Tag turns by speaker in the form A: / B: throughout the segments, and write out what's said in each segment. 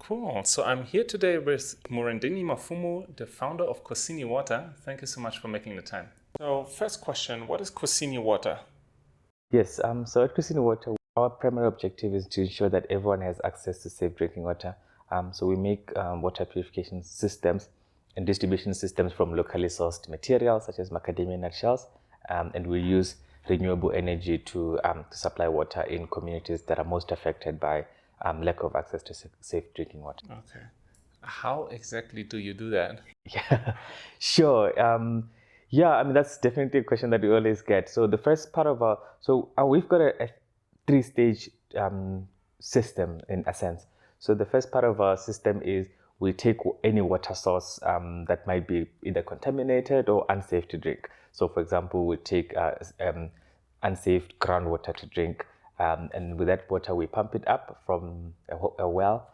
A: Cool. So I'm here today with Murendeni Mafumu, the founder of Kusini Water. Thank you so much for making the time. So first question, what is Kusini Water?
B: Yes, so at Kusini Water, our primary objective is to ensure that everyone has access to safe drinking water. So we make water purification systems and distribution systems from locally sourced materials such as macadamia nut shells, and we use renewable energy to supply water in communities that are most affected by lack of access to safe drinking water.
A: Okay. How exactly do you do that?
B: Yeah, sure. Yeah, I mean, that's definitely a question that we always get. So the first part of we've got a three-stage system in a sense. So the first part of our system is we take any water source that might be either contaminated or unsafe to drink. So for example, we take unsafe groundwater to drink, and with that water, we pump it up from a well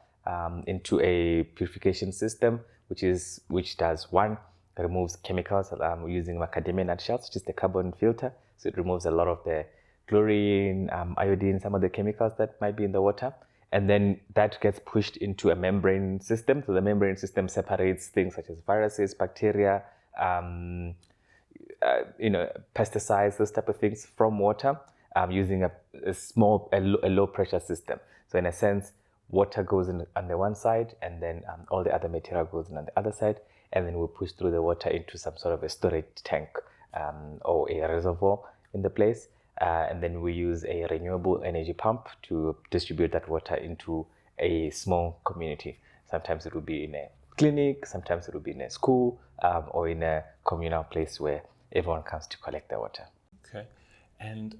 B: into a purification system, which does one, removes chemicals. We're using macadamia nut shells, which is the carbon filter, so it removes a lot of the chlorine, iodine, some of the chemicals that might be in the water, and then that gets pushed into a membrane system. So the membrane system separates things such as viruses, bacteria, pesticides, those type of things from water, using a low pressure system. So in a sense, water goes in on the one side, and then all the other material goes in on the other side, and then we push through the water into some sort of a storage tank or a reservoir in the place, and then we use a renewable energy pump to distribute that water into a small community. Sometimes it will be in a clinic, sometimes it will be in a school, or in a communal place where everyone comes to collect their water.
A: Okay. And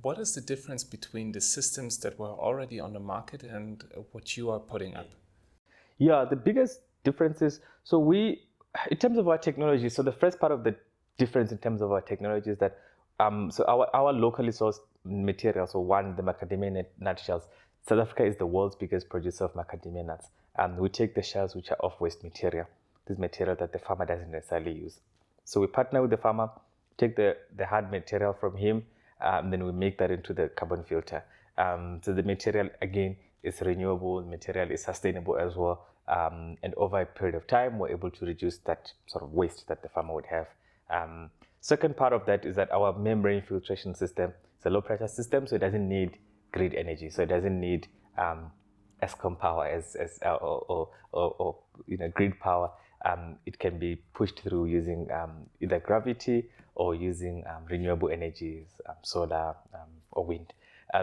A: what is the difference between the systems that were already on the market and what you are putting up?
B: Yeah, the biggest difference is, in terms of our technology, so the first part of the difference in terms of our technology is that, so our locally sourced materials, so one, the macadamia nut shells. South Africa is the world's biggest producer of macadamia nuts. We take the shells, which are off waste material, this material that the farmer doesn't necessarily use. So we partner with the farmer, take the hard material from him, then we make that into the carbon filter. So the material, again, is renewable, the material is sustainable as well. And over a period of time, we're able to reduce that sort of waste that the farmer would have. Second part of that is that our membrane filtration system is a low pressure system, so it doesn't need grid energy. So it doesn't need Eskom power or grid power. It can be pushed through using either gravity or using renewable energies, solar or wind.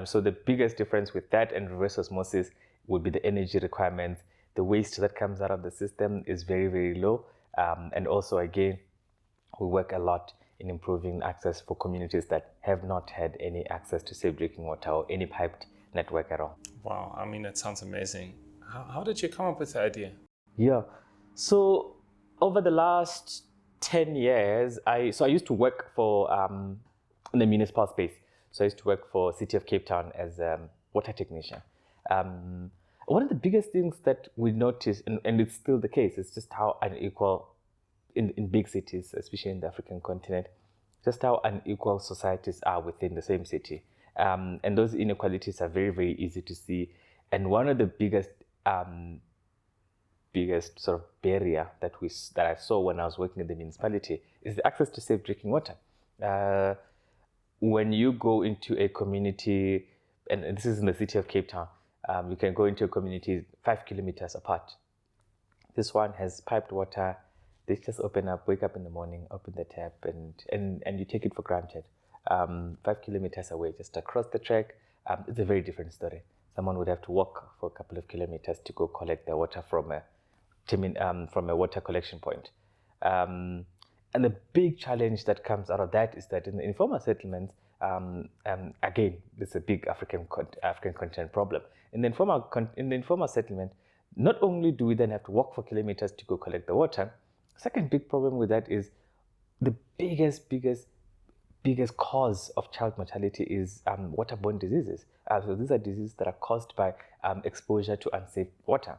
B: So the biggest difference with that and reverse osmosis would be the energy requirements. The waste that comes out of the system is very, very low. And also, again, we work a lot in improving access for communities that have not had any access to safe drinking water or any piped network at all.
A: Wow, I mean, that sounds amazing. How did you come up with the idea?
B: Yeah, so over the last 10 years, I used to work for in the municipal space. So I used to work for City of Cape Town as a water technician. One of the biggest things that we noticed, and it's still the case, is just how unequal in big cities, especially in the African continent, just how unequal societies are within the same city. And those inequalities are very, very easy to see. And one of the biggest sort of barrier that I saw when I was working in the municipality is the access to safe drinking water. When you go into a community, and this is in the City of Cape Town, you can go into a community 5 kilometers apart. This one has piped water. They just wake up in the morning, open the tap, and you take it for granted. 5 kilometers away, just across the track, it's a very different story. Someone would have to walk for a couple of kilometers to go collect their water from a water collection point. And the big challenge that comes out of that is that in the informal settlements, again, this is a big African continent problem. In the informal settlement, not only do we then have to walk for kilometers to go collect the water, second big problem with that is the biggest cause of child mortality is waterborne diseases. So these are diseases that are caused by exposure to unsafe water,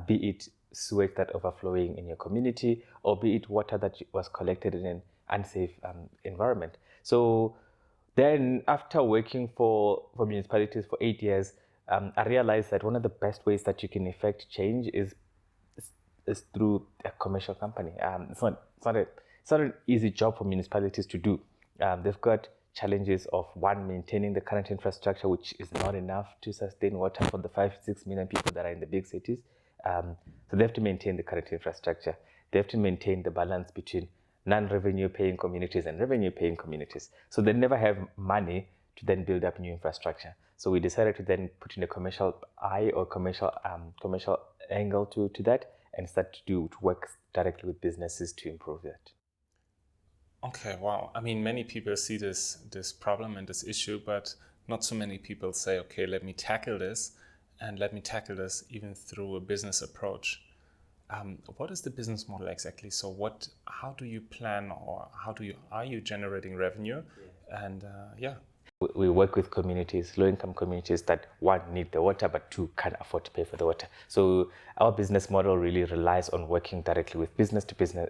B: be it sewage that overflowing in your community, or be it water that was collected in an unsafe environment. So then, after working for municipalities for 8 years, I realized that one of the best ways that you can effect change is through a commercial company. It's not an easy job for municipalities to do. They've got challenges of one, maintaining the current infrastructure, which is not enough to sustain water for the 5-6 million people that are in the big cities. So they have to maintain the current infrastructure. They have to maintain the balance between non-revenue paying communities and revenue paying communities. So they never have money to then build up new infrastructure. So we decided to then put in a commercial eye or commercial angle to that, and start to work directly with businesses to improve that.
A: Okay, wow. I mean, many people see this problem and this issue, but not so many people say, okay, let me tackle this, and let me tackle this even through a business approach. What is the business model exactly? So how do you plan, or are you generating revenue? Yeah. And
B: we work with communities, low-income communities that, one, need the water, but two, can't afford to pay for the water. So our business model really relies on working directly with business to business,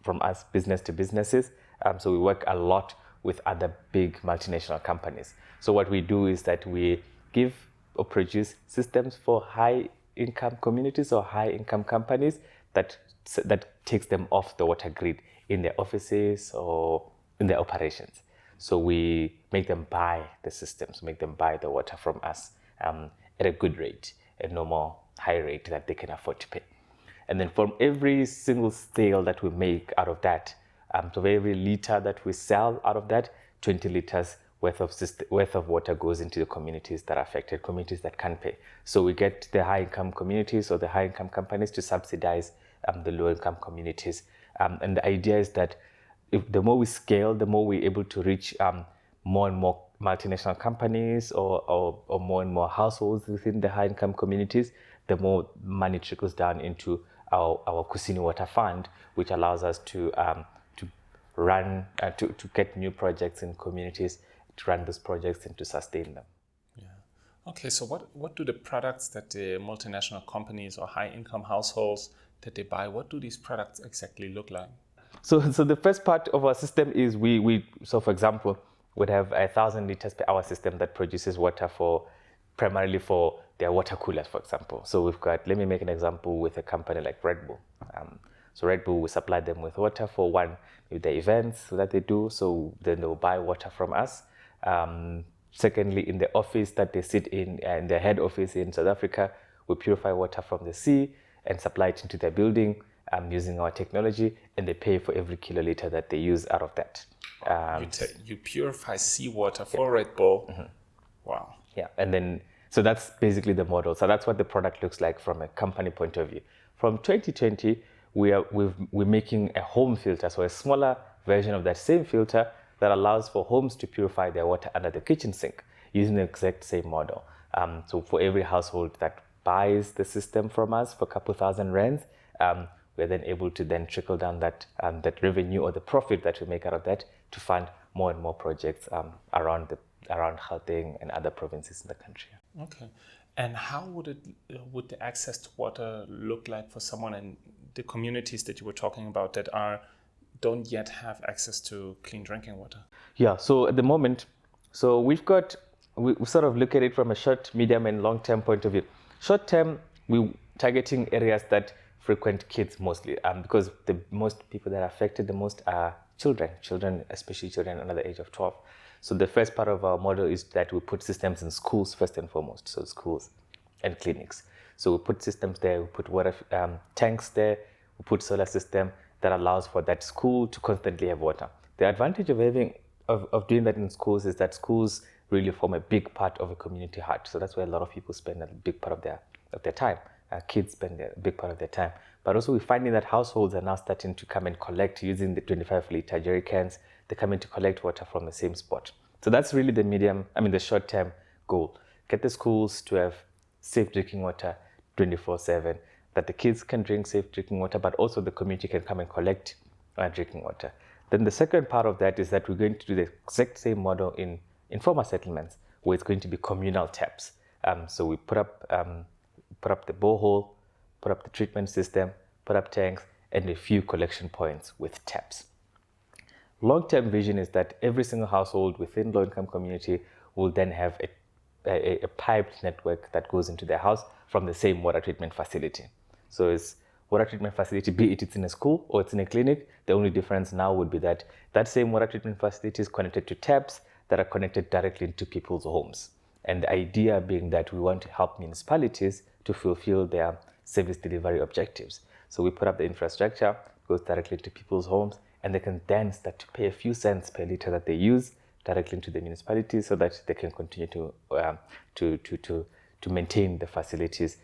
B: from us, business to businesses. So we work a lot with other big multinational companies. So what we do is that we give or produce systems for high-income communities or high-income companies that takes them off the water grid in their offices or in their operations. So we make them buy the systems, make them buy the water from us at a good rate, a normal high rate that they can afford to pay. And then from every single sale that we make out of that, so every liter that we sell out of that, 20 liters worth of water goes into the communities that are affected, communities that can't pay. So we get the high-income communities or the high-income companies to subsidize the low-income communities. And the idea is that the more we scale, the more we're able to reach more and more multinational companies or more and more households within the high-income communities, the more money trickles down into our Kusini Water Fund, which allows us to run, to get new projects in communities, to run those projects and to sustain them.
A: Yeah. Okay, so what do the products that the multinational companies or high-income households that they buy, what do these products exactly look like?
B: So the first part of our system is so for example, we'd have 1,000 liters per hour system that produces water primarily for their water coolers, for example. So let me make an example with a company like Red Bull. So Red Bull, we supply them with water for the events that they do. So then they'll buy water from us. Secondly, in the office that they sit in their head office in South Africa, we purify water from the sea and supply it into their building using our technology, and they pay for every kiloliter that they use out of that.
A: You purify seawater for Red Bull. Mm-hmm. Wow.
B: Yeah, and then so that's basically the model. So that's what the product looks like from a company point of view. From 2020, we're making a home filter, so a smaller version of that same filter that allows for homes to purify their water under the kitchen sink using the exact same model. So for every household that buys the system from us for a couple thousand rands, we're then able to then trickle down that revenue or the profit that we make out of that to fund more and more projects around Gauteng and other provinces in the country.
A: Okay, and how would the access to water look like for someone in the communities that you were talking about that don't yet have access to clean drinking water?
B: Yeah, so at the moment, so we sort of look at it from a short, medium, and long-term point of view. Short term, we're targeting areas that frequent kids mostly, because the most people that are affected the most are children, especially children under the age of 12. So the first part of our model is that we put systems in schools first and foremost, so schools and clinics. So we put systems there, we put water tanks there, we put solar system that allows for that school to constantly have water. The advantage of doing that in schools is that schools really form a big part of a community heart. So that's where a lot of people spend a big part of their time. Kids spend a big part of their time. But also we're finding that households are now starting to come and collect using the 25-liter jerry cans. They come in to collect water from the same spot. So that's really the short-term goal. Get the schools to have safe drinking water 24/7, that the kids can drink safe drinking water, but also the community can come and collect drinking water. Then the second part of that is that we're going to do the exact same model in informal settlements, where it's going to be communal taps. So we put up the borehole, put up the treatment system, put up tanks, and a few collection points with taps. Long-term vision is that every single household within low-income community will then have a piped network that goes into their house from the same water treatment facility. So it's water treatment facility, be it's in a school or it's in a clinic. The only difference now would be that that same water treatment facility is connected to taps that are connected directly into people's homes. And the idea being that we want to help municipalities to fulfill their service delivery objectives. So we put up the infrastructure, goes directly to people's homes, and they can then start to pay a few cents per liter that they use directly into the municipality, so that they can continue to maintain the facilities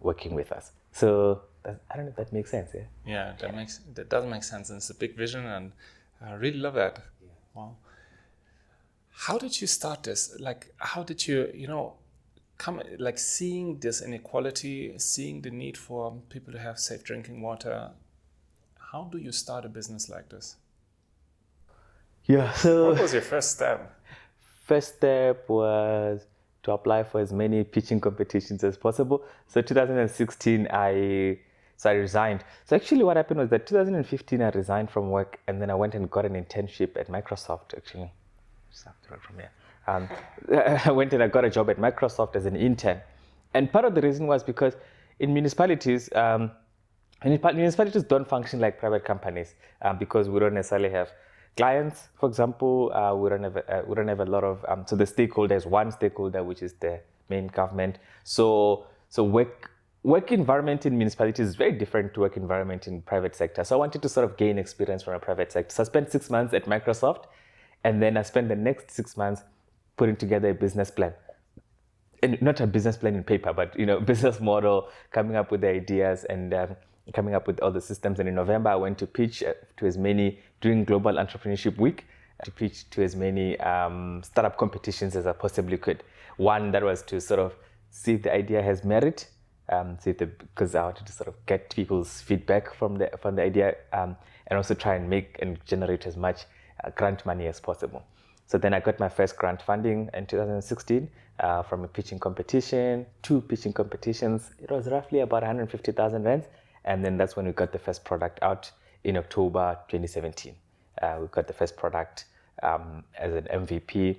B: working with us. So I don't know if that makes sense.
A: Yeah, that does make sense, and it's a big vision, and I really love that. Yeah. Wow. How did you start this? Like, how did you come, like, seeing this inequality, seeing the need for people to have safe drinking water? How do you start a business like this?
B: Yeah, so
A: what was your first step?
B: First step was to apply for as many pitching competitions as possible. So 2016, I resigned. So actually what happened was that 2015, I resigned from work, and then I went and got an internship at Microsoft, actually. Just have to run from here. I went and I got a job at Microsoft as an intern. And part of the reason was because in municipalities, municipalities don't function like private companies because we don't necessarily have clients. For example, we don't have a lot of so the stakeholders. One stakeholder, which is the main government. So work environment in municipalities is very different to work environment in private sector. So I wanted to sort of gain experience from a private sector. So I spent 6 months at Microsoft, and then I spent the next 6 months putting together a business plan. And not a business plan in paper, but business model, coming up with the ideas and coming up with all the systems. And in November, I went to pitch to as many, during Global Entrepreneurship Week, to pitch to as many startup competitions as I possibly could. One that was to sort of see if the idea has merit, because I wanted to sort of get people's feedback from the idea, and also try and make and generate as much grant money as possible. So then I got my first grant funding in 2016 from a pitching competition, 2 pitching competitions. It was roughly about 150,000 rands. And then that's when we got the first product out in October 2017. We got the first product as an MVP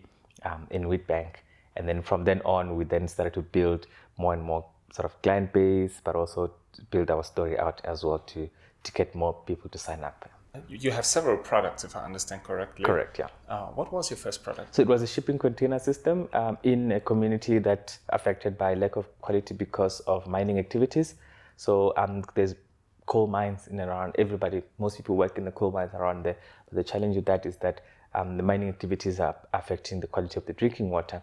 B: in Wheatbank. And then from then on, we then started to build more and more sort of client base, but also to build our story out as well to get more people to sign up.
A: You have several products, if I understand correctly.
B: Correct, yeah.
A: What was your first product?
B: So it was a shipping container system in a community that affected by lack of quality because of mining activities. So there's coal mines in and around. Most people work in the coal mines around there. But the challenge with that is that the mining activities are affecting the quality of the drinking water.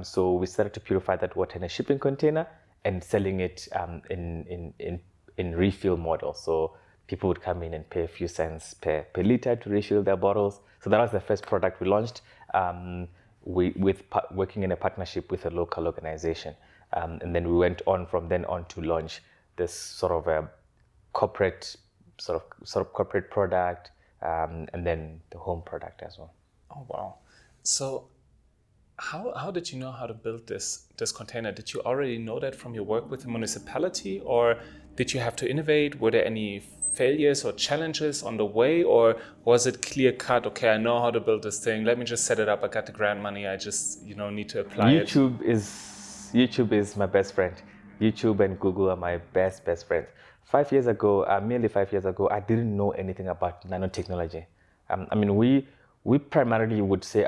B: So we started to purify that water in a shipping container and selling it in refill model. So people would come in and pay a few cents per liter to refill their bottles. So that was the first product we launched, working in a partnership with a local organization. And then we went on from then on to launch this sort of a corporate corporate product, and then the home product as well.
A: Oh wow! So how did you know how to build this container? Did you already know that from your work with the municipality, or did you have to innovate? Were there any failures or challenges on the way, or was it clear cut? Okay, I know how to build this thing. Let me just set it up. I got the grant money. I just need to apply it.
B: YouTube is my best friend. YouTube and Google are my best friends. 5 years ago, nearly 5 years ago, I didn't know anything about nanotechnology. We primarily would say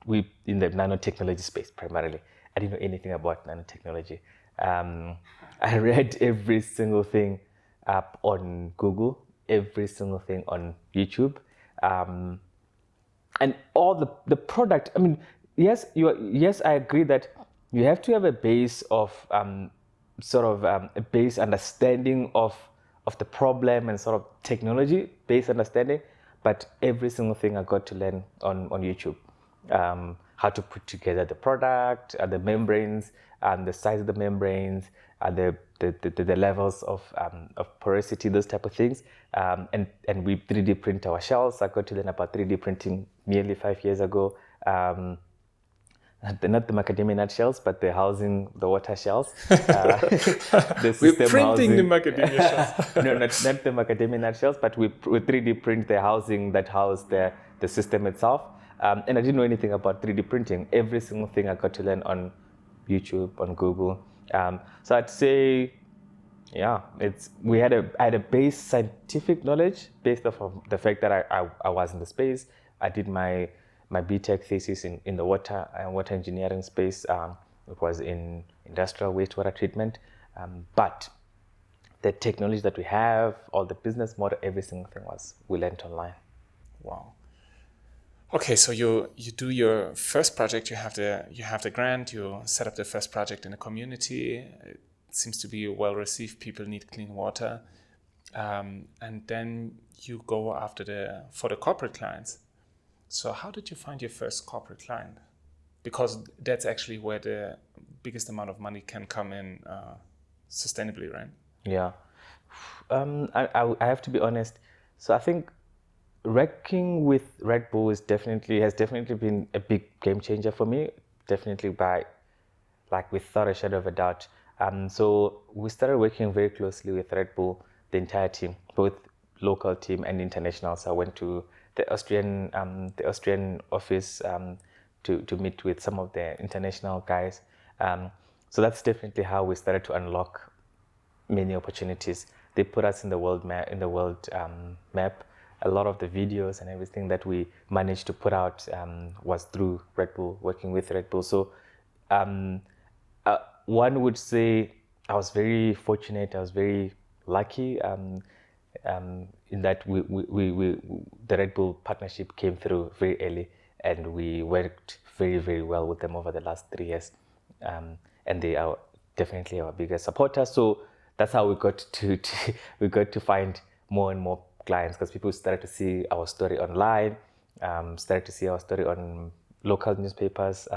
B: we in the nanotechnology space primarily. I didn't know anything about nanotechnology. I read every single thing up on Google, every single thing on YouTube, and all the product. Yes, I agree that you have to have a base of a base understanding of the problem and sort of technology based understanding, but every single thing I got to learn on YouTube. How to put together the product, the membranes, and the size of the membranes, the levels of porosity, those type of things, and we 3D print our shells. I got to learn about 3D printing nearly 5 years ago. Not the macadamia nut shells, but the water shells.
A: We're printing the macadamia shells.
B: No, not the macadamia nut shells, but we 3D print the housing that house the system itself. And I didn't know anything about 3D printing. Every single thing I got to learn on YouTube, on Google. So I'd say, yeah, I had a base scientific knowledge based off of the fact that I was in the space. I did my BTech thesis in the water engineering space. It was in industrial wastewater treatment, but the technology that we have, all the business model, every single thing we learned online.
A: Wow. Okay, so you do your first project. You have the grant. You set up the first project in a community. It seems to be well received. People need clean water, and then you go for the corporate clients. So how did you find your first corporate client? Because that's actually where the biggest amount of money can come in sustainably, right?
B: Yeah, I have to be honest. So I think working with Red Bull has definitely been a big game changer for me. Definitely without a shadow of a doubt. So we started working very closely with Red Bull, the entire team, both local team and international. So I went to the Austrian office to meet with some of the international guys. So that's definitely how we started to unlock many opportunities. They put us in the world map. A lot of the videos and everything that we managed to put out was through Red Bull, working with Red Bull. So one would say I was very fortunate. I was very lucky in that the Red Bull partnership came through very early, and we worked very, very well with them over the last 3 years. And they are definitely our biggest supporters. So that's how we got to find more and more clients, because people started to see our story online, started to see our story on local newspapers,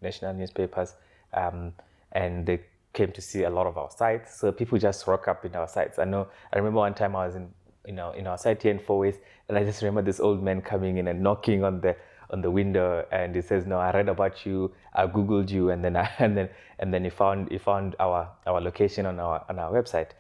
B: national newspapers, and they came to see a lot of our sites. So people just rock up in our sites. I remember one time I was in our site here in Four Ways, and I just remember this old man coming in and knocking on the window, and he says, "No, I read about you. I googled you, and then he found our location on our website."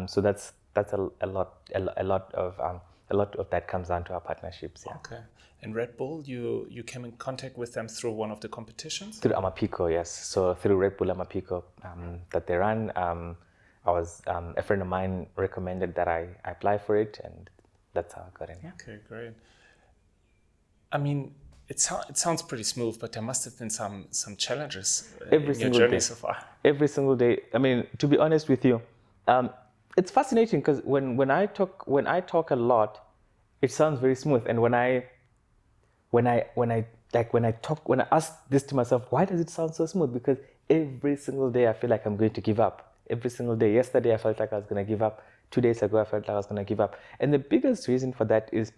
B: So that's a lot of that comes down to our partnerships. Yeah.
A: Okay. And Red Bull, you came in contact with them through one of the competitions?
B: Through Amapico, yes. So through Red Bull Amapico that they run, a friend of mine recommended that I apply for it, and that's how I got in. Yeah.
A: Okay, great. I mean, it sounds pretty smooth, but there must have been some challenges in your journey so far.
B: Every single day. I mean, to be honest with you, it's fascinating because when I talk a lot, it sounds very smooth, and when I ask this to myself, why does it sound so smooth? Because every single day I feel like I'm going to give up. Every single day. Yesterday I felt like I was going to give up. 2 days ago I felt like I was going to give up. And the biggest reason for that is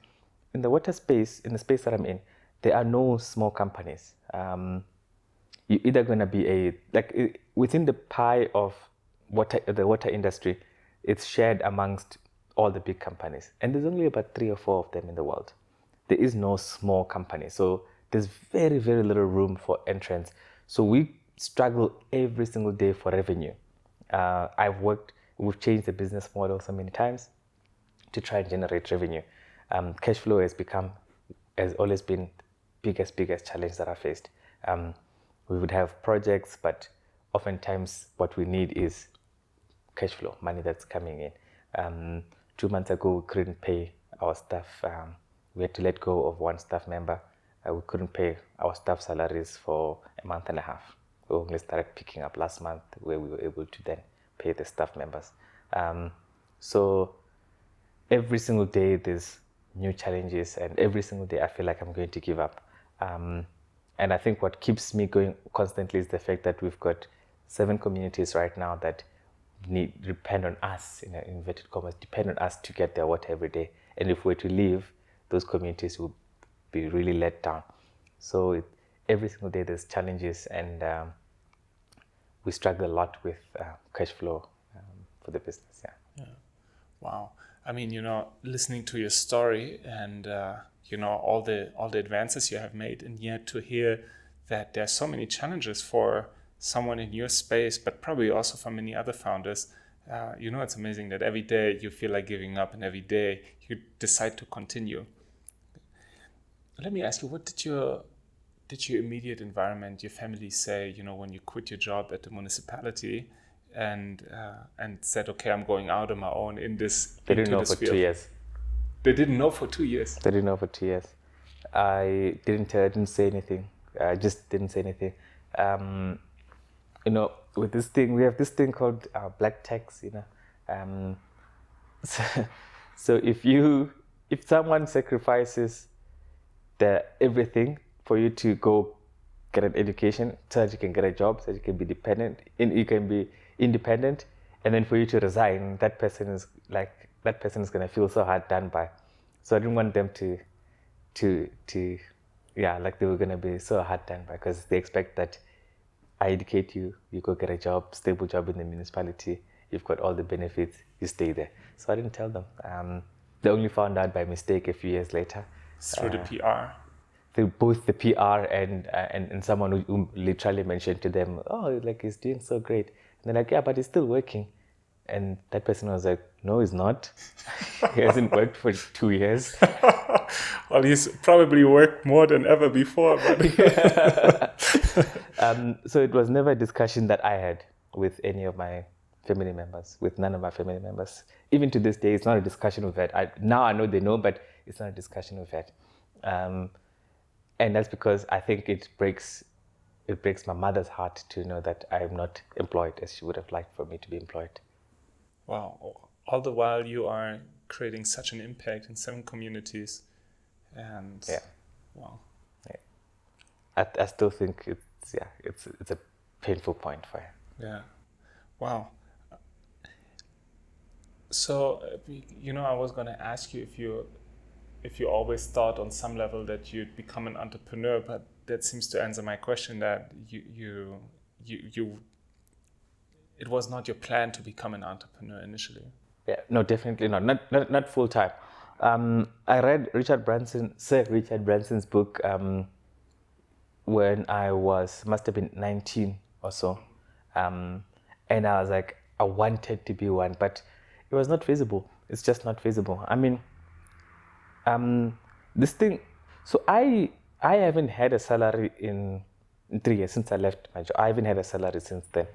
B: in the water space, in the space that I'm in, there are no small companies. You're either going to be within the pie of the water industry, it's shared amongst all the big companies. And there's only about 3 or 4 of them in the world. There is no small company. So there's very, very little room for entrance. So we struggle every single day for revenue. We've changed the business model so many times to try and generate revenue. Cash flow has always been biggest challenge that I faced. We would have projects, but oftentimes what we need is cash flow, money that's coming in. 2 months ago, we couldn't pay our staff. We had to let go of one staff member. We couldn't pay our staff salaries for a month and a half. We only started picking up last month, where we were able to then pay the staff members. So every single day there's new challenges, and every single day I feel like I'm going to give up. And I think what keeps me going constantly is the fact that we've got 7 communities right now that depend on us, in inverted commas, depend on us to get their water every day. And if we're to leave, those communities will be really let down. So every single day there's challenges, and we struggle a lot with cash flow for the business. Yeah.
A: Wow. I mean, listening to your story and all the advances you have made, and yet to hear that there's so many challenges for someone in your space, but probably also for many other founders. It's amazing that every day you feel like giving up, and every day you decide to continue. Let me ask you, what did your did your immediate environment, your family say, you know, when you quit your job at the municipality and said, okay, I'm going out on my own in this
B: They didn't
A: into
B: know
A: this
B: for
A: field?
B: 2 years.
A: They didn't know for 2 years.
B: They didn't know for 2 years. I didn't say anything. I just didn't say anything. You know, with this thing, we have this thing called black tax. You know, so if someone sacrifices everything for you to go get an education, so that you can get a job, so that you can be dependent, you can be independent, and then for you to resign, that person is going to feel so hard done by. So I didn't want them to like they were going to be so hard done by, because they expect that I educate you, you go get a job, stable job in the municipality, you've got all the benefits, you stay there. So I didn't tell them. They only found out by mistake a few years later.
A: Through the PR?
B: Through both the PR and someone who literally mentioned to them, oh, like he's doing so great. And they're like, yeah, but he's still working. And that person was like, no, he's not. He hasn't worked for 2 years.
A: Well, he's probably worked more than ever before. But
B: so it was never a discussion that I had with any of my family members, with none of my family members. Even to this day, it's not a discussion we've had. Now I know they know, but it's not a discussion we've had. And that's because I think it breaks my mother's heart to know that I'm not employed as she would have liked for me to be employed.
A: Wow. All the while you are creating such an impact in 7 communities. And
B: yeah.
A: Wow.
B: Yeah. I still think it's a painful point for her.
A: Yeah. Wow. So, you know, I was going to ask you if you always thought on some level that you'd become an entrepreneur, but that seems to answer my question, that you it was not your plan to become an entrepreneur initially.
B: Yeah, no, definitely not. Not full time. I read Sir Richard Branson's book when I must have been 19 or so, and I was like, I wanted to be one, but it was not feasible. It's just not feasible. I mean, this thing. So I haven't had a salary in 3 years since I left my job. I haven't had a salary since then.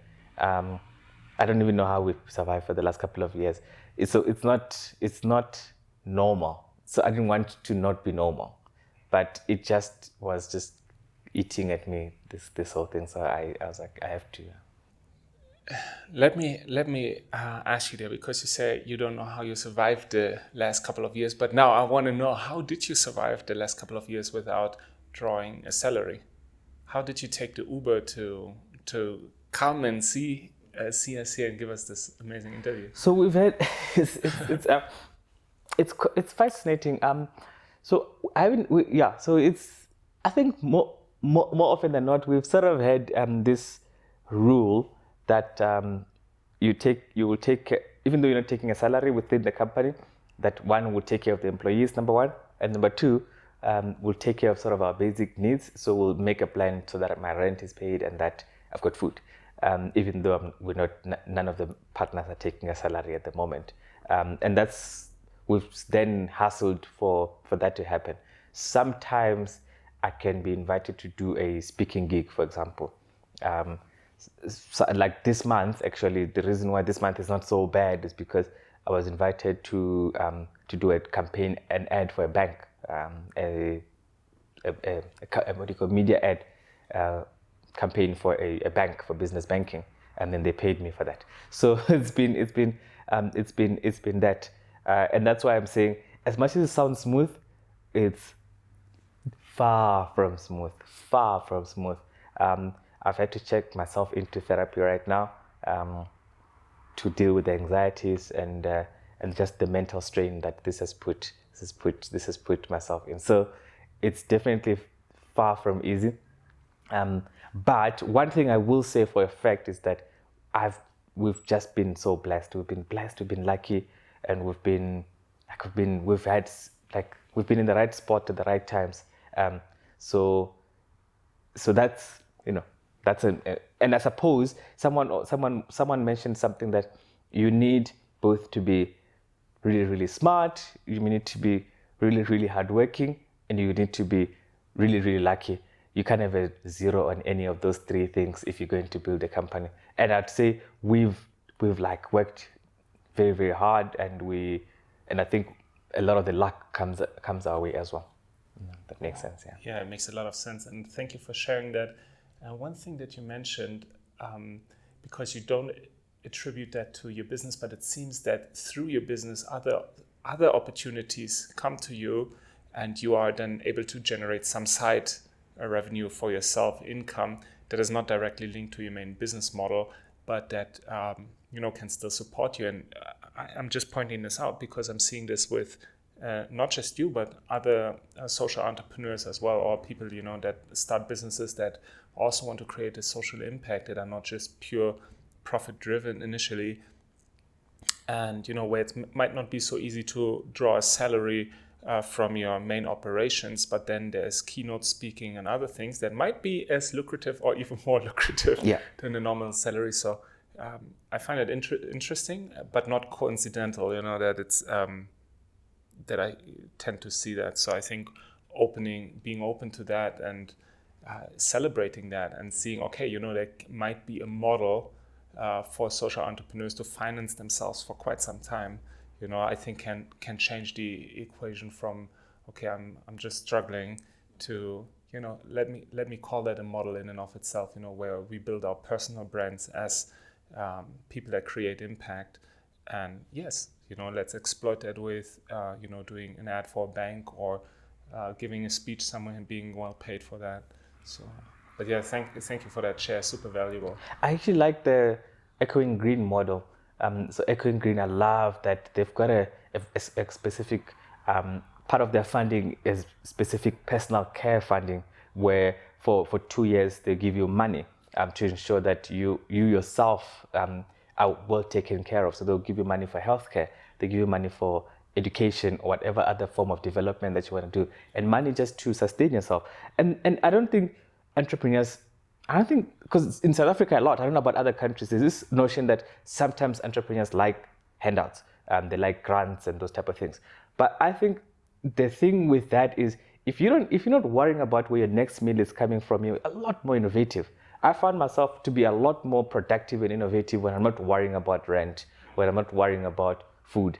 B: I don't even know how we've survived for the last couple of years. So it's not normal. So I didn't want to not be normal, but it was just eating at me, this whole thing. So I was like, I have to.
A: Let me ask you there, because you say you don't know how you survived the last couple of years, but now I want to know, how did you survive the last couple of years without drawing a salary? How did you take the Uber to come and see us here and give us this amazing interview?
B: So we've had it's fascinating. So I think more often than not, we've sort of had this rule that you will take care, even though you're not taking a salary within the company, that one will take care of the employees, number one, and number two, we'll take care of sort of our basic needs. So we'll make a plan so that my rent is paid and that I've got food. Even though none of the partners are taking a salary at the moment, and we've then hustled for that to happen. Sometimes I can be invited to do a speaking gig, for example. So like this month, actually, the reason why this month is not so bad is because I was invited to do a campaign, an ad for a bank, media ad. Campaign for a bank, for business banking, and then they paid me for that. So it's been that, and that's why I'm saying, as much as it sounds smooth, it's far from smooth. I've had to check myself into therapy right now to deal with the anxieties and just the mental strain that this has put myself in. So it's definitely far from easy. But one thing I will say for a fact is that we've just been so blessed. We've been lucky, and we've been in the right spot at the right times. So that's, that's and I suppose someone mentioned something, that you need both to be really, really smart, you need to be really, really hardworking, and you need to be really, really lucky. you can't have a 0 on any of those 3 things if you're going to build a company. And I'd say we've like worked very, very hard, and I think a lot of the luck comes our way as well. That makes sense, yeah.
A: Yeah, it makes a lot of sense, and thank you for sharing that. One thing that you mentioned, because you don't attribute that to your business, but it seems that through your business, other opportunities come to you, and you are then able to generate some side revenue for yourself, income that is not directly linked to your main business model, but that can still support you. And I'm just pointing this out because I'm seeing this with not just you, but other social entrepreneurs as well, or people that start businesses that also want to create a social impact, that are not just pure profit driven initially, and where it might not be so easy to draw a salary from your main operations, but then there's keynote speaking and other things that might be as lucrative or even more lucrative than a normal salary. So I find it interesting, but not coincidental, that it's that I tend to see that. So I think being open to that and celebrating that and seeing, okay, there might be a model for social entrepreneurs to finance themselves for quite some time, I think can change the equation from, okay, I'm just struggling, to, let me call that a model in and of itself, where we build our personal brands as people that create impact. And yes, let's exploit that with, doing an ad for a bank, or giving a speech somewhere and being well paid for that. So, but yeah, thank you for that share. Super valuable.
B: I actually like the Echoing Green model. So Echoing Green, I love that they've got a specific part of their funding is specific personal care funding, where for 2 years they give you money to ensure that you yourself are well taken care of. So they'll give you money for healthcare, they give you money for education, or whatever other form of development that you want to do, and money just to sustain yourself. And I don't think entrepreneurs, because in South Africa a lot, I don't know about other countries, there's this notion that sometimes entrepreneurs like handouts, they like grants and those type of things. But I think the thing with that is, if you're not worrying about where your next meal is coming from, you're a lot more innovative. I found myself to be a lot more productive and innovative when I'm not worrying about rent, when I'm not worrying about food.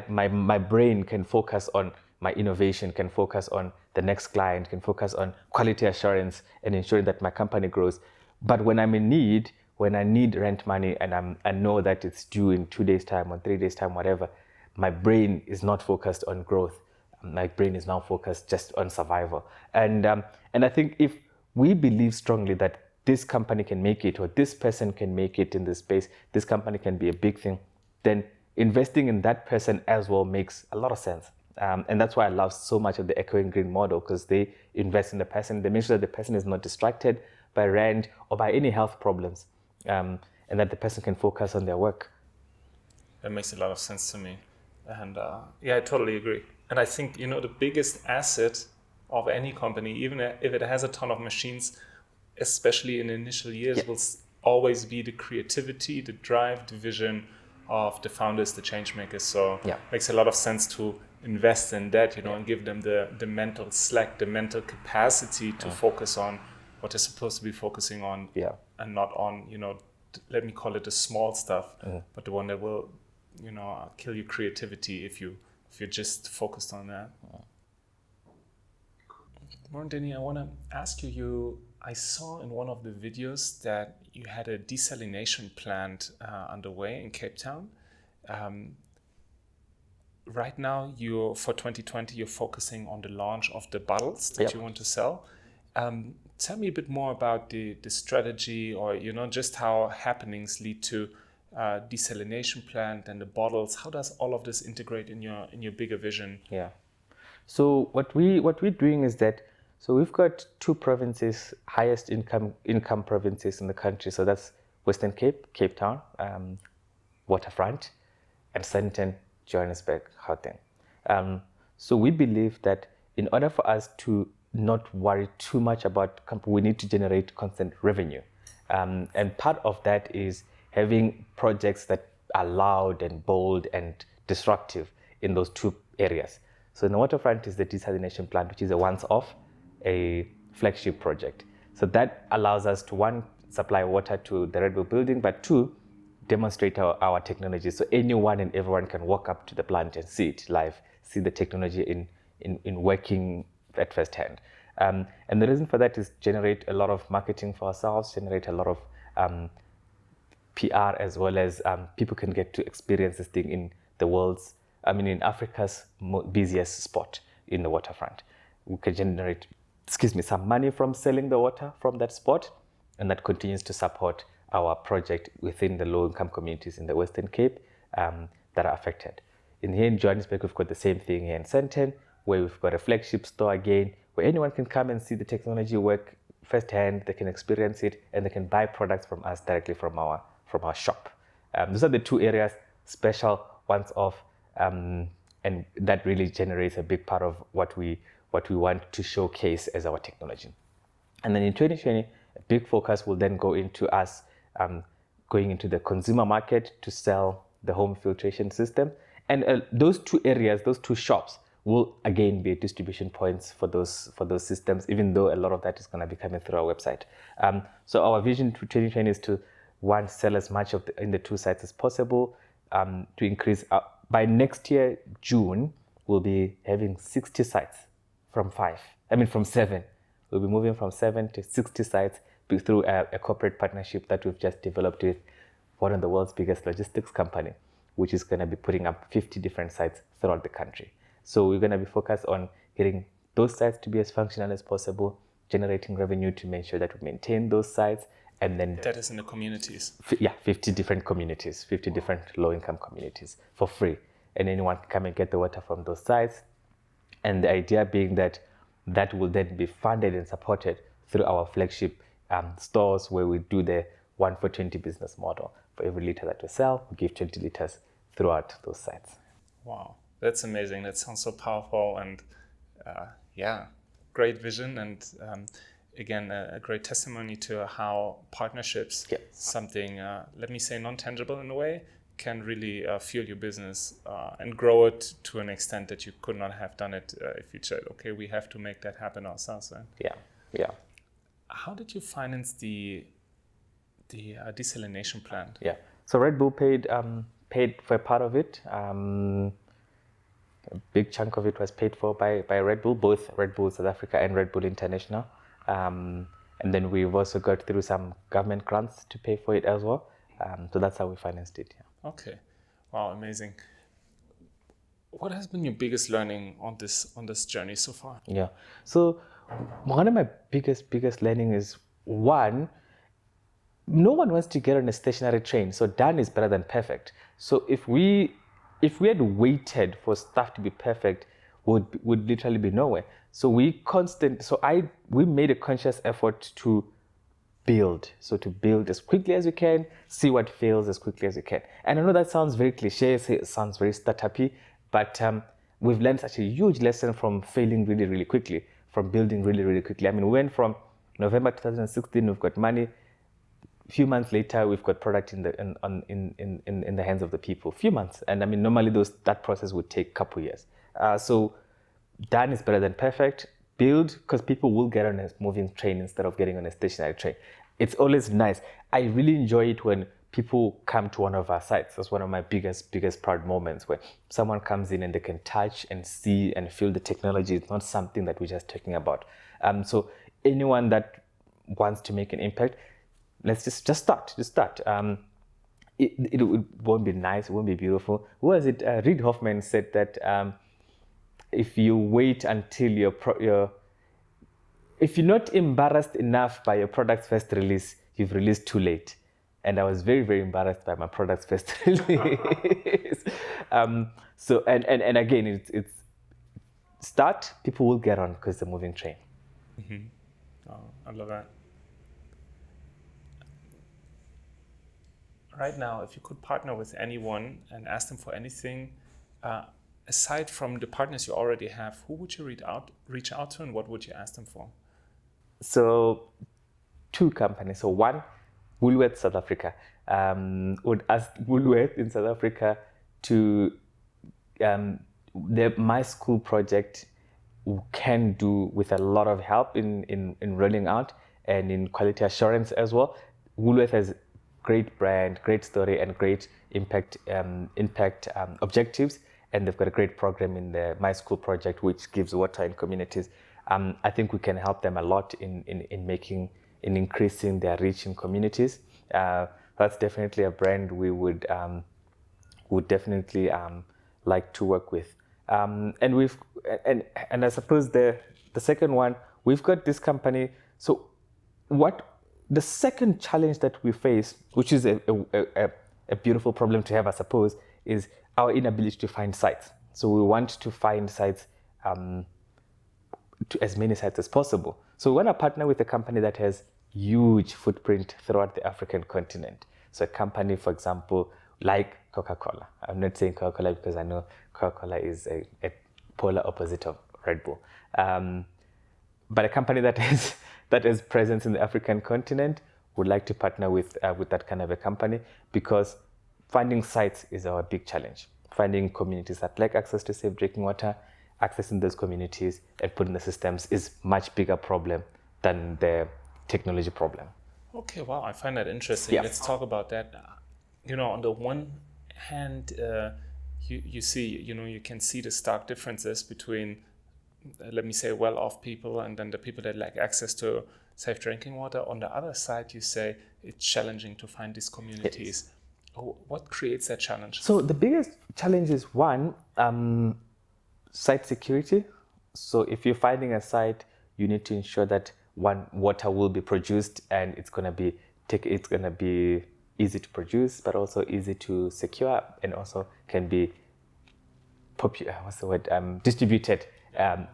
B: My brain can focus on my innovation, can focus on the next client, can focus on quality assurance and ensuring that my company grows. But when I'm in need, when I need rent money and I know that it's due in 2 days' time or 3 days' time, whatever, my brain is not focused on growth. My brain is now focused just on survival. And I think if we believe strongly that this company can make it, or this person can make it in this space, this company can be a big thing, then investing in that person as well makes a lot of sense. And that's why I love so much of the Echoing Green model, because they invest in the person, they make sure that the person is not distracted by rent or by any health problems, and that the person can focus on their work.
A: That makes a lot of sense to me. And yeah, I totally agree. And I think, the biggest asset of any company, even if it has a ton of machines, especially in the initial years, will always be the creativity, the drive, the vision of the founders, the change makers. So it makes a lot of sense to invest in that, and give them the mental slack, the mental capacity to focus on what they're supposed to be focusing on, and not on, let me call it the small stuff, but the one that will, kill your creativity if you're just focused on that. Morandini, I want to ask you, I saw in one of the videos that you had a desalination plant underway in Cape Town. Right now, for 2020, you're focusing on the launch of the bottles that you want to sell. Tell me a bit more about the strategy, or just how happenings lead to desalination plant and the bottles. How does all of this integrate in your bigger vision?
B: Yeah. So what we're doing is that, so we've got 2 provinces, highest income provinces in the country. So that's Western Cape, Cape Town, Waterfront, and Sandton, Johannesburg, Gauteng. So we believe that in order for us to not worry too much about company, we need to generate constant revenue. And part of that is having projects that are loud and bold and disruptive in those 2 areas. So in the Waterfront is the desalination plant, which is a once-off, a flagship project. So that allows us to, one, supply water to the Red Bull building, but two, demonstrate our technology. So anyone and everyone can walk up to the plant and see it live, see the technology in working at first hand. And the reason for that is generate a lot of marketing for ourselves, generate a lot of PR, as well as people can get to experience this thing in in Africa's busiest spot in the waterfront. We can generate, some money from selling the water from that spot, and that continues to support our project within the low-income communities in the Western Cape that are affected. Here in Johannesburg, we've got the same thing here in Sandton, where we've got a flagship store again, where anyone can come and see the technology work firsthand. They can experience it, and they can buy products from us directly from our shop. Those are the two areas, special ones off, and that really generates a big part of what we want to showcase as our technology. And then in 2020, a big focus will then go into us going into the consumer market to sell the home filtration system. And those two areas, those two shops, will again be distribution points for those systems, even though a lot of that is going to be coming through our website. So our vision to 2020 is to, one, sell as much in the two sites as possible, to increase. By next year, June, we'll be having 60 sites from 7. We'll be moving from 7 to 60 sites through a corporate partnership that we've just developed with one of the world's biggest logistics company, which is going to be putting up 50 different sites throughout the country. So we're going to be focused on getting those sites to be as functional as possible, generating revenue to make sure that we maintain those sites, and then...
A: That is in the communities?
B: 50 different communities, 50 different low-income communities for free. And anyone can come and get the water from those sites. And the idea being that will then be funded and supported through our flagship stores, where we do the 1 for 20 business model. For every liter that we sell, we give 20 liters throughout those sites.
A: Wow, that's amazing. That sounds so powerful, and great vision, and again, a great testimony to how partnerships, something, let me say, non-tangible in a way, can really fuel your business and grow it to an extent that you could not have done it if you said, okay, we have to make that happen ourselves. Right?
B: Yeah.
A: How did you finance the desalination plant?
B: Yeah, so Red Bull paid for a part of it. A big chunk of it was paid for by Red Bull, both Red Bull South Africa and Red Bull International. And then we've also got through some government grants to pay for it as well. So that's how we financed it. Yeah.
A: Okay, wow, amazing. What has been your biggest learning on this journey so far?
B: Yeah, so one of my biggest learning is, one, no one wants to get on a stationary train. So done is better than perfect. So if we had waited for stuff to be perfect, would literally be nowhere. So we made a conscious effort to build. So to build as quickly as you can, see what fails as quickly as you can. And I know that sounds very cliche, it sounds very startup-y, but we've learned such a huge lesson from failing really, really quickly, from building really, really quickly. We went from November 2016, we've got money. A few months later, we've got product in the hands of the people. Few months, and normally that process would take a couple years. So done is better than perfect. Build, because people will get on a moving train instead of getting on a stationary train. It's always nice. I really enjoy it when people come to one of our sites. That's one of my biggest proud moments, where someone comes in and they can touch and see and feel the technology. It's not something that we're just talking about. So anyone that wants to make an impact, let's just start. It won't be nice, it won't be beautiful. Who was it? Reid Hoffman said that if you wait until if you're not embarrassed enough by your product's first release, you've released too late. And I was very, very embarrassed by my product's first release. So again, it's start. People will get on because it's a moving train.
A: Mm-hmm. Oh, I love that. Right now, if you could partner with anyone and ask them for anything, aside from the partners you already have, who would you reach out to, and what would you ask them for?
B: So, two companies. So one, Woolworths South Africa. Would ask Woolworths in South Africa to My School project can do with a lot of help in rolling out and in quality assurance as well. Woolworth has great brand, great story, and great impact objectives, and they've got a great program in the My School project, which gives water in communities. I think we can help them a lot in increasing their reach in communities. That's definitely a brand we would definitely like to work with. And I suppose the second one, we've got this company. So what the second challenge that we face, which is a beautiful problem to have, I suppose, is our inability to find sites. So we want to find sites, to as many sites as possible. So we want to partner with a company that has huge footprint throughout the African continent. So a company, for example, like Coca-Cola. I'm not saying Coca-Cola because I know Coca-Cola is a polar opposite of Red Bull. But a company that has presence in the African continent would like to partner with that kind of a company, because finding sites is our big challenge. Finding communities that like access to safe drinking water, accessing those communities and putting the systems is much bigger problem than the technology problem.
A: Okay, wow, I find that interesting.
B: Yeah.
A: Let's talk about that. On the one hand, you see, you can see the stark differences between, let me say, well-off people and then the people that lack access to safe drinking water. On the other side, you say it's challenging to find these communities. Yes. What creates that challenge?
B: So the biggest challenge is one, site security. So if you're finding a site, you need to ensure that water will be produced and it's gonna be easy to produce, but also easy to secure, and also can be distributed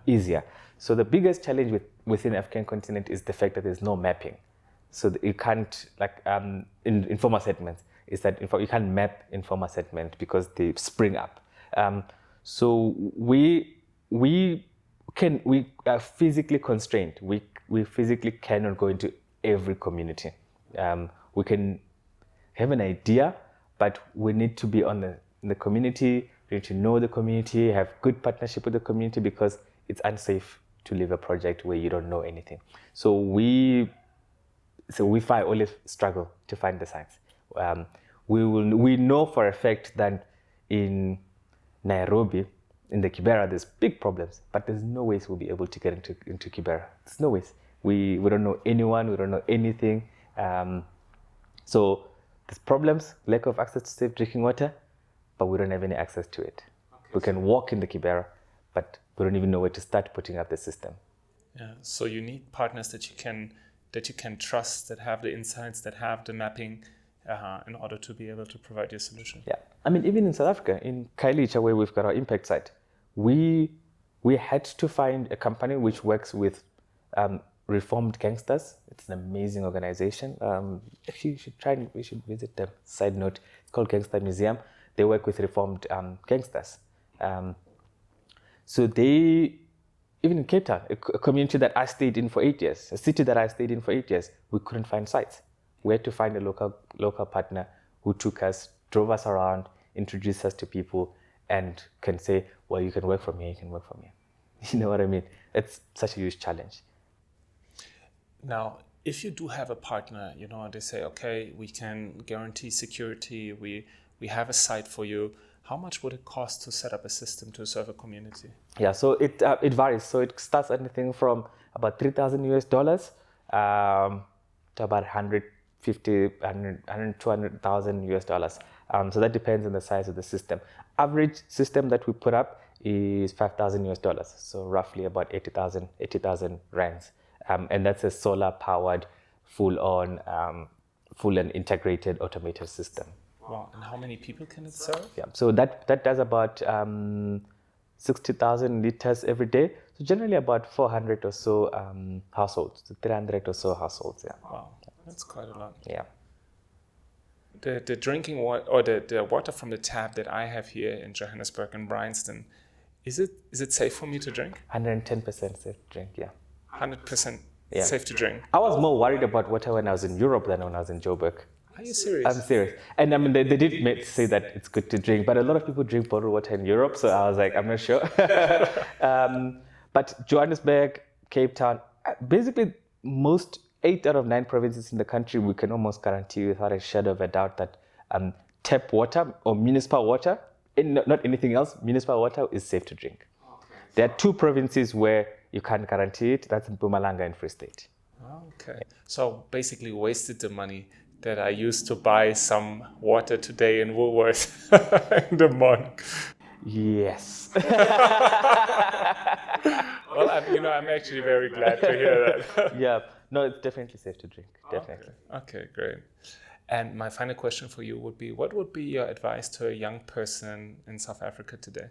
B: easier. So the biggest challenge within the African continent is the fact that there's no mapping. So you can't, like in informal settlements, is that you can't map informal settlement because they spring up. So we are physically constrained. We physically cannot go into every community. We can have an idea, but we need to be in the community. We need to know the community, have good partnership with the community, because it's unsafe to leave a project where you don't know anything. So we always struggle to find the sites. We know for a fact that in Nairobi, in the Kibera, there's big problems, but there's no ways we'll be able to get into Kibera. There's no ways. We don't know anyone. We don't know anything. So there's problems, lack of access to safe drinking water, but we don't have any access to it. Okay. We can walk in the Kibera, but we don't even know where to start putting up the system.
A: Yeah. So you need partners that you can trust, that have the insights, that have the mapping, in order to be able to provide your solution.
B: Yeah. I mean, even in South Africa, in Khayelitsha, where we've got our impact site, we had to find a company which works with Reformed Gangsters. It's an amazing organization. Actually, we should visit them. Side note, it's called Gangster Museum. They work with Reformed gangsters. So they, even in Cape Town, a community that I stayed in for 8 years, a city that I stayed in for 8 years, we couldn't find sites. We had to find a local partner who took us, drove us around, introduced us to people, and can say, well, you can work from here, you can work from here. You know what I mean? It's such a huge challenge.
A: Now, if you do have a partner, they say, okay, we can guarantee security, we have a site for you. How much would it cost to set up a system to serve a community? Yeah, so it varies. So it starts anything from about $3,000 to about $200,000. So that depends on the size of the system. Average system that we put up is $5,000. So roughly about 80,000 rands. And that's a solar powered, full and integrated automated system. Wow. And how many people can it serve? Yeah. So that does about 60,000 liters every day. So generally about 400 or so households, 300 or so households. Yeah. Wow. That's quite a lot. Yeah. The drinking water, or the water from the tap that I have here in Johannesburg and Bryanston, is it safe for me to drink? 110% safe to drink, yeah. 100% safe to drink? I was more worried about water when I was in Europe than when I was in Joburg. Are you serious? I'm serious. And I mean, they did say that it's good to drink, but a lot of people drink bottled water in Europe, so I was like, I'm not sure.
B: But Johannesburg, Cape Town, basically most 8 out of 9 provinces in the country, we can almost guarantee without a shadow of a doubt that tap water or municipal water, and not anything else, municipal water is safe to drink. There are 2 provinces where you can't guarantee it. That's in Mpumalanga and Free State.
A: Okay. So basically wasted the money that I used to buy some water today in Woolworths in the morning.
B: Yes.
A: Well, I'm actually very glad to hear that.
B: Yeah. No, it's definitely safe to drink. Definitely.
A: Okay, great. And my final question for you would be, what would be your advice to a young person in South Africa today?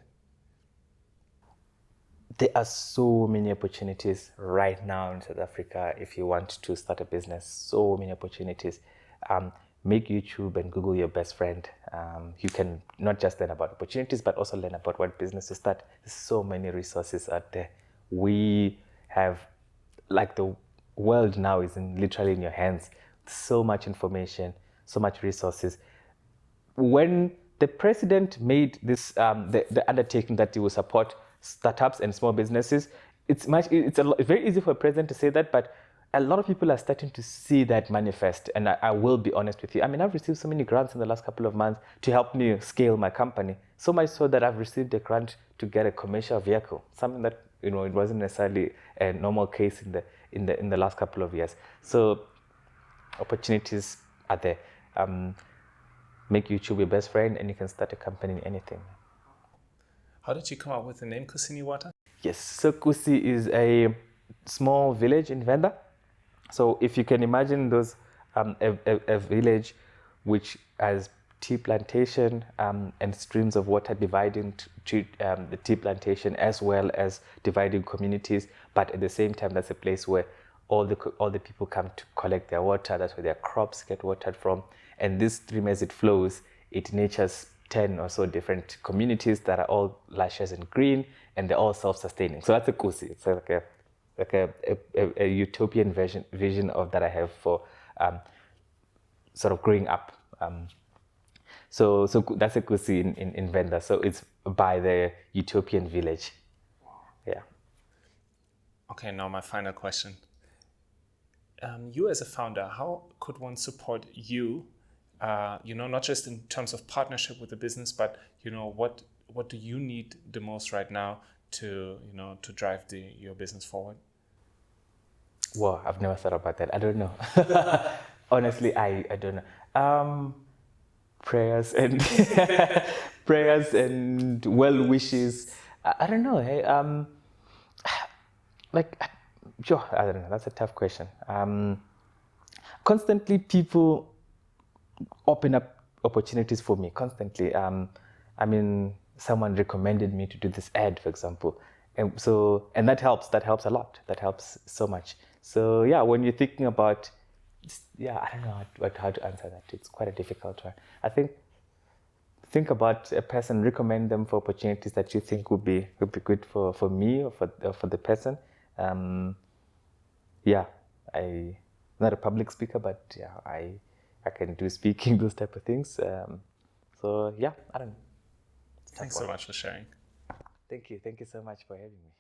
B: There are so many opportunities right now in South Africa if you want to start a business. So many opportunities. Make YouTube and Google your best friend. You can not just learn about opportunities, but also learn about what business to start. There's so many resources out there. We have, like, the world now is literally in your hands. So much information, so much resources. When the president made this the undertaking that he will support startups and small businesses, it's very easy for a president to say that, but a lot of people are starting to see that manifest. And I will be honest with you. I mean, I've received so many grants in the last couple of months to help me scale my company. So much so that I've received a grant to get a commercial vehicle, something that it wasn't necessarily a normal case in the last couple of years. So opportunities are there. Make YouTube your best friend, and you can start a company in anything.
A: How did you come up with the name Kusini Water?
B: Yes, so Kusi is a small village in Venda. So if you can imagine those, a village which has tea plantation and streams of water dividing the tea plantation, as well as dividing communities, but at the same time that's a place where all the people come to collect their water. That's where their crops get watered from. And this stream, as it flows, it nurtures 10 or so different communities that are all luscious and green, and they're all self-sustaining. So that's a Kusi. It's like a utopian vision of that I have for sort of growing up. So that's a Kusi in Venda. So it's by the utopian village. Yeah.
A: Okay, now my final question. You as a founder, how could one support you? Not just in terms of partnership with the business, but what do you need the most right now to drive your business forward?
B: Wow, I've never thought about that. I don't know. Honestly, I don't know. Prayers and prayers and well wishes. I don't know. Hey, sure. I don't know. That's a tough question. Constantly, people open up opportunities for me constantly. I mean, someone recommended me to do this ad, for example, and that helps. That helps a lot. That helps so much. So yeah, when you're thinking about, I don't know how to answer that. It's quite a difficult one. I think about a person, recommend them for opportunities that you think would be good for me or for the person. I'm not a public speaker, but yeah, I can do speaking, those type of things. I don't know.
A: Thanks so much for sharing.
B: Thank you so much for having me.